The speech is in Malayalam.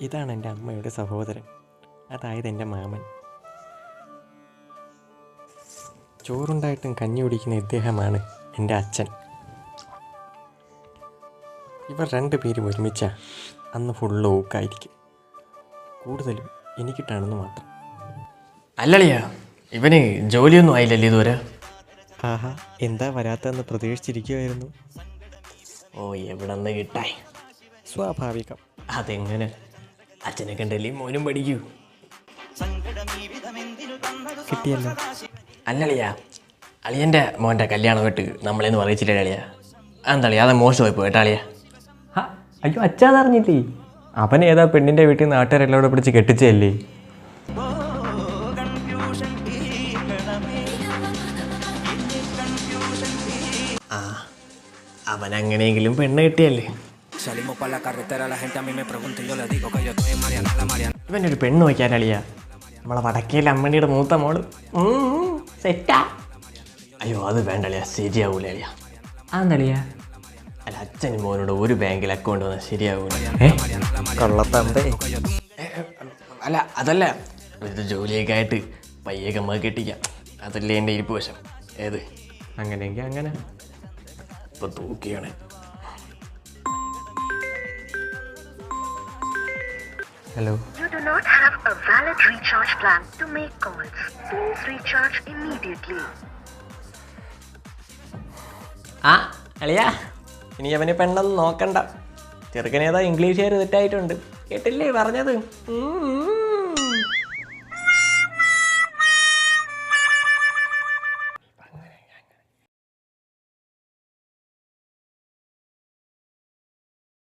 ഇതാണ് എൻ്റെ അമ്മയുടെ സഹോദരൻ, അതായത് എൻ്റെ മാമൻ. ചോറുണ്ടായിട്ടും കഞ്ഞി കുടിക്കുന്ന ഇദ്ദേഹമാണ് എൻ്റെ അച്ഛൻ. ഇവർ രണ്ടുപേരും ഒരുമിച്ചാ അന്ന് ഫുള്ള് ഊക്കായിരിക്കും. കൂടുതലും എനിക്കിട്ടാണെന്ന് മാത്രം. അല്ലളിയാ, ഇവന് ജോലിയൊന്നും ആയില്ലല്ലേ ഇതുവരെ? ആഹാ, എന്താ വരാത്തതെന്ന് പ്രതീക്ഷിച്ചിരിക്കുമായിരുന്നു. ഓ, എവിടെ നിന്ന് കിട്ടാൻ? സ്വാഭാവികം. അതെങ്ങനെ? അച്ഛനെ കണ്ടല്ലേ മോനും പഠിക്കൂ. കിട്ടിയല്ലോ. അല്ലളിയാ, അളിയൻ്റെ മോൻ്റെ കല്യാണം കേട്ട് നമ്മളെന്ന് പറയിച്ചില്ലേ അളിയാ? എന്താളിയാ, അത് മോശമായി പോയിട്ടാ അളിയാ? അയ്യോ, അച്ഛാതറിഞ്ഞില്ലേ? അവൻ ഏതാ പെണ്ണിൻ്റെ വീട്ടിൽ നിന്ന് നാട്ടുകാരെല്ലാം കൂടെ പിടിച്ച് കെട്ടിച്ചല്ലേ? ആ, അവൻ അങ്ങനെയെങ്കിലും പെണ്ണ് കിട്ടിയല്ലേ. ഇവനൊരു പെണ്ണ് വയ്ക്കാനളിയാ, നമ്മളെ വടക്കേലെ അമ്മണിയുടെ മൂത്ത മോള് സെറ്റാ. അയ്യോ, അത് വേണ്ടളിയാ, ശരിയാവൂല അളിയാ. അതെന്തളിയാ? അല്ല, അച്ഛനും മോനോട് ഒരു ബാങ്കിൽ അക്കൗണ്ട് വന്നാൽ ശരിയാവൂല. കൊള്ളത്തമ്പേ. അല്ല, അതല്ല, ഇത് ജോലിയൊക്കെ ആയിട്ട് പയ്യൊക്കെ നമുക്ക് കെട്ടിക്കാം. അതല്ലേ എൻ്റെ ഇരിപ്പ് വശം. ഏത്? അങ്ങനെയെങ്കിൽ അങ്ങനെ. ഇപ്പം തൂക്കിയാണ്. Hello. You do not have a valid recharge plan to make calls. Please recharge immediately. ആ അളിയാ, ഇനി അവന് പെണ്ണൊന്നും നോക്കണ്ട. ചെറുക്കനേതാ ഇംഗ്ലീഷുകാർ തെറ്റായിട്ടുണ്ട്, കേട്ടില്ലേ പറഞ്ഞത്?